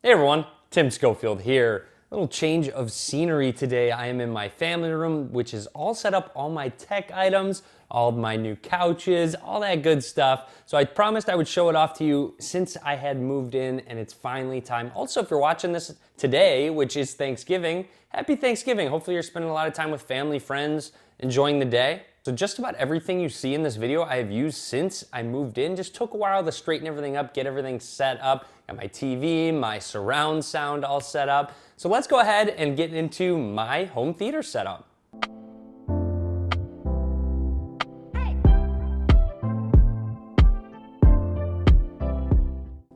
Hey everyone, Tim Schofield here. A little change of scenery today. I am in my family room, which is all set up, all my tech items, all of my new couches, all that good stuff. So I promised I would show it off to you since I had moved in and it's finally time. Also, if you're watching this today, which is Thanksgiving, happy Thanksgiving. Hopefully you're spending a lot of time with family, friends, enjoying the day. So just about everything you see in this video I have used since I moved in. Just took a while to straighten everything up, get everything set up. Got my TV, my surround sound all set up. So let's go ahead and get into my home theater setup.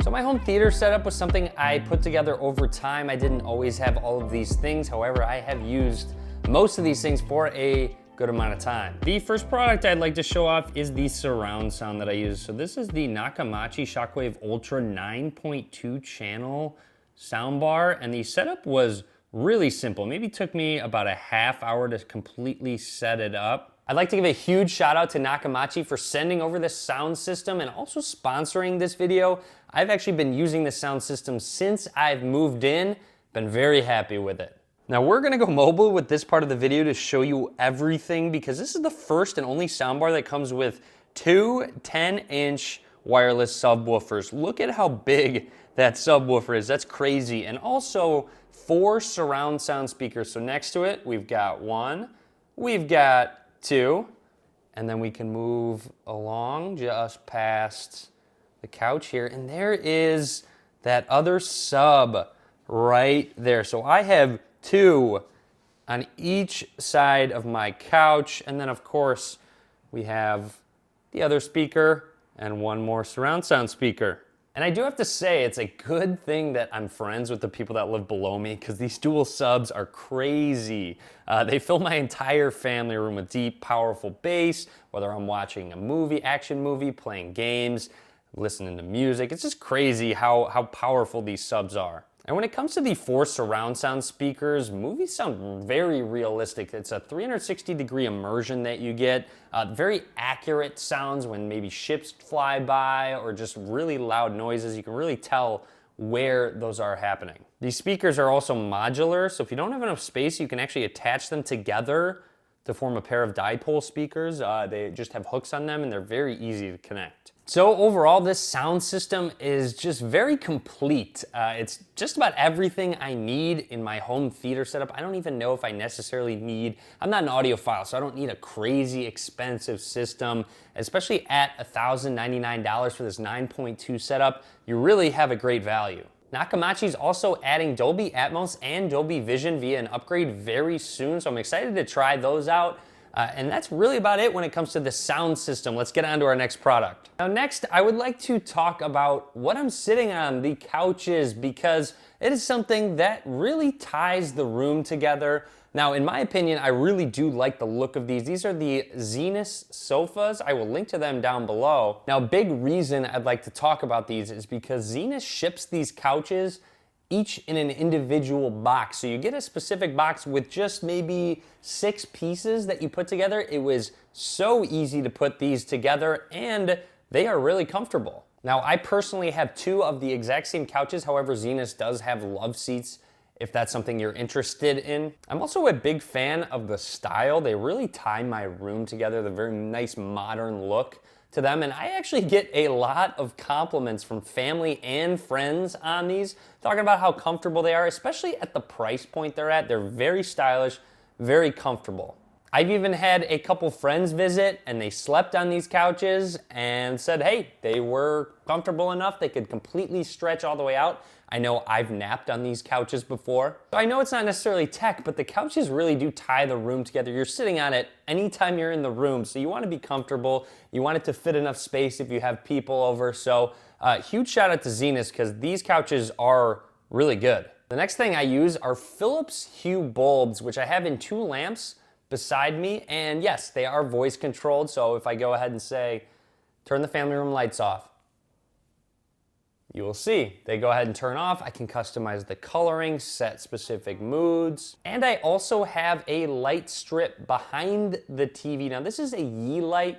So my home theater setup was something I put together over time. I didn't always have all of these things. However, I have used most of these things for a good amount of time. The first product I'd like to show off is the surround sound that I use. So this is the Nakamachi Shockwave Ultra 9.2 channel soundbar, and the setup was really simple. Maybe took me about a half hour to completely set it up. I'd like to give a huge shout out to Nakamachi for sending over this sound system and also sponsoring this video. I've actually been using this sound system since I've moved in. Been very happy with it. Now we're gonna go mobile with this part of the video to show you everything because this is the first and only soundbar that comes with two 10-inch wireless subwoofers. Look at how big that subwoofer is, that's crazy. And also 4 surround sound speakers. So next to it, we've got 1, we've got 2, and then we can move along just past the couch here. And there is that other sub right there. So I have 2 on each side of my couch, and then of course we have the other speaker and 1 more surround sound speaker. And I do have to say it's a good thing that I'm friends with the people that live below me because these dual subs are crazy. They fill my entire family room with deep, powerful bass, whether I'm watching a movie, action movie, playing games, listening to music. It's just crazy how powerful these subs are. And when it comes to the 4 surround sound speakers, movies sound very realistic. It's a 360-degree immersion that you get. Very accurate sounds when maybe ships fly by or just really loud noises. You can really tell where those are happening. These speakers are also modular, so if you don't have enough space, you can actually attach them together to form a pair of dipole speakers. They just have hooks on them and they're very easy to connect. So overall, this sound system is just very complete. It's just about everything I need in my home theater setup. I don't even know if I necessarily need, I'm not an audiophile, so I don't need a crazy expensive system, especially at $1,099 for this 9.2 setup. You really have a great value. Nakamachi's also adding Dolby Atmos and Dolby Vision via an upgrade very soon, so I'm excited to try those out. And that's really about it when it comes to the sound system. Let's get on to our next product. Now next, I would like to talk about what I'm sitting on, the couches, because it is something that really ties the room together. Now, in my opinion, I really do like the look of these. These are the Zenith sofas. I will link to them down below. Now, big reason I'd like to talk about these is because Zenith ships these couches each in an individual box. So you get a specific box with just maybe 6 pieces that you put together. It was so easy to put these together and they are really comfortable. Now, I personally have 2 of the exact same couches. However, Zenith does have love seats if that's something you're interested in. I'm also a big fan of the style. They really tie my room together, the very nice modern look to them, and I actually get a lot of compliments from family and friends on these, talking about how comfortable they are, especially at the price point they're at. They're very stylish, very comfortable. I've even had a couple friends visit and they slept on these couches and said, hey, they were comfortable enough, they could completely stretch all the way out. I know I've napped on these couches before. So I know it's not necessarily tech, but the couches really do tie the room together. You're sitting on it anytime you're in the room, so you want to be comfortable. You want it to fit enough space if you have people over. So huge shout out to Zenith because these couches are really good. The next thing I use are Philips Hue bulbs, which I have in 2 lamps beside me. And yes, they are voice controlled. So if I go ahead and say, turn the family room lights off, you will see they go ahead and turn off. I can customize the coloring, set specific moods. And I also have a light strip behind the TV. Now this is a Yeelight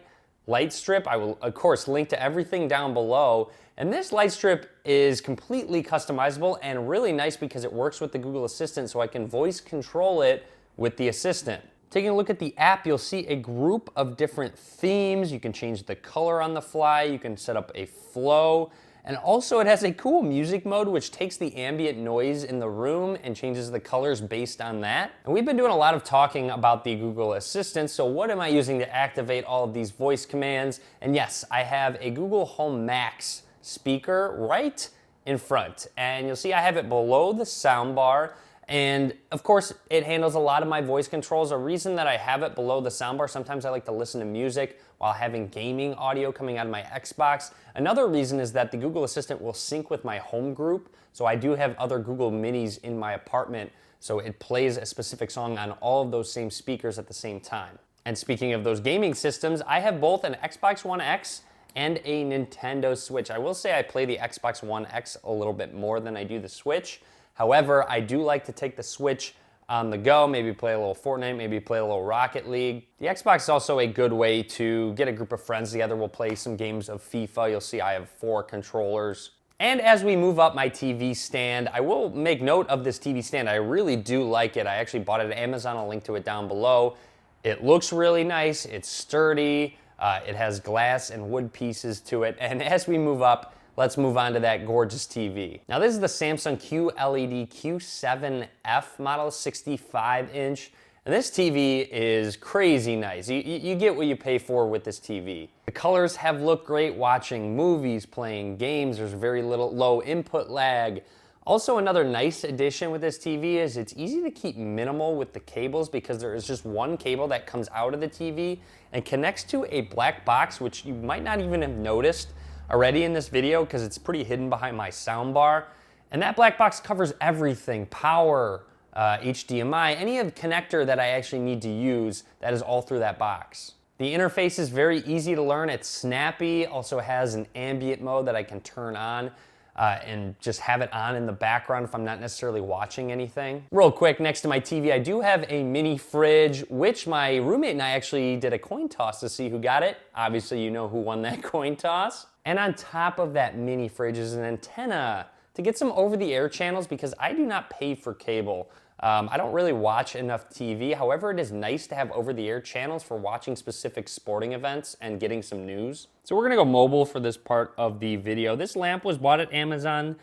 light strip. I will, of course, link to everything down below. And this light strip is completely customizable and really nice because it works with the Google Assistant, so I can voice control it with the Assistant. Taking a look at the app, you'll see a group of different themes. You can change the color on the fly. You can set up a flow. And also it has a cool music mode which takes the ambient noise in the room and changes the colors based on that. And we've been doing a lot of talking about the Google Assistant, so what am I using to activate all of these voice commands? And yes, I have a Google Home Max speaker right in front. And you'll see I have it below the sound bar. And of course, it handles a lot of my voice controls. A reason that I have it below the soundbar, sometimes I like to listen to music while having gaming audio coming out of my Xbox. Another reason is that the Google Assistant will sync with my home group. So I do have other Google Minis in my apartment, so it plays a specific song on all of those same speakers at the same time. And speaking of those gaming systems, I have both an Xbox One X and a Nintendo Switch. I will say I play the Xbox One X a little bit more than I do the Switch. However, I do like to take the Switch on the go, maybe play a little Fortnite, maybe play a little Rocket League. The Xbox is also a good way to get a group of friends together. We'll play some games of FIFA. You'll see I have 4 controllers. And as we move up my TV stand, I will make note of this TV stand. I really do like it. I actually bought it at Amazon. I'll link to it down below. It looks really nice. It's sturdy. It has glass and wood pieces to it. And as we move up, let's move on to that gorgeous TV. Now this is the Samsung QLED Q7F model, 65-inch. And this TV is crazy nice. You get what you pay for with this TV. The colors have looked great watching movies, playing games. There's very low input lag. Also, another nice addition with this TV is it's easy to keep minimal with the cables because there is just one cable that comes out of the TV and connects to a black box, which you might not even have noticed already in this video because it's pretty hidden behind my soundbar. And that black box covers everything, power, HDMI, any of the connector that I actually need to use, that is all through that box. The interface is very easy to learn. It's snappy, also has an ambient mode that I can turn on and just have it on in the background if I'm not necessarily watching anything. Real quick, next to my TV, I do have a mini fridge, which my roommate and I actually did a coin toss to see who got it. Obviously, you know who won that coin toss. And on top of that mini fridge is an antenna to get some over-the-air channels because I do not pay for cable. I don't really watch enough TV. However, it is nice to have over-the-air channels for watching specific sporting events and getting some news. So we're gonna go mobile for this part of the video. This lamp was bought at Amazon.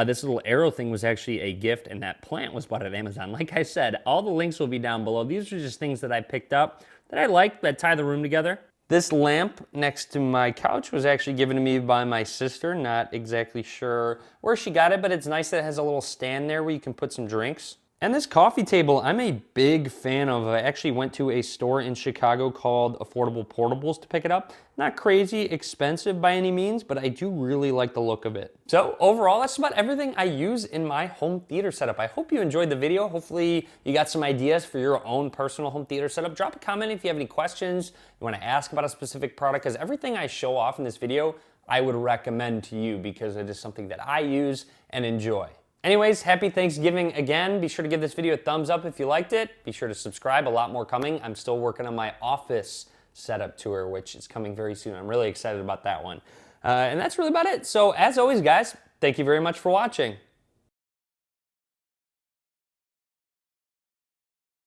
This little arrow thing was actually a gift, and that plant was bought at Amazon. Like I said, all the links will be down below. These are just things that I picked up that I like, that tie the room together. This lamp next to my couch was actually given to me by my sister. Not exactly sure where she got it, but it's nice that it has a little stand there where you can put some drinks. And this coffee table, I'm a big fan of. I actually went to a store in Chicago called Affordable Portables to pick it up. Not crazy expensive by any means, but I do really like the look of it. So overall, that's about everything I use in my home theater setup. I hope you enjoyed the video. Hopefully you got some ideas for your own personal home theater setup. Drop a comment if you have any questions, you want to ask about a specific product, because everything I show off in this video, I would recommend to you because it is something that I use and enjoy. Anyways, happy Thanksgiving again. Be sure to give this video a thumbs up if you liked it. Be sure to subscribe, a lot more coming. I'm still working on my office setup tour, which is coming very soon. I'm really excited about that one. And that's really about it. So as always, guys, thank you very much for watching.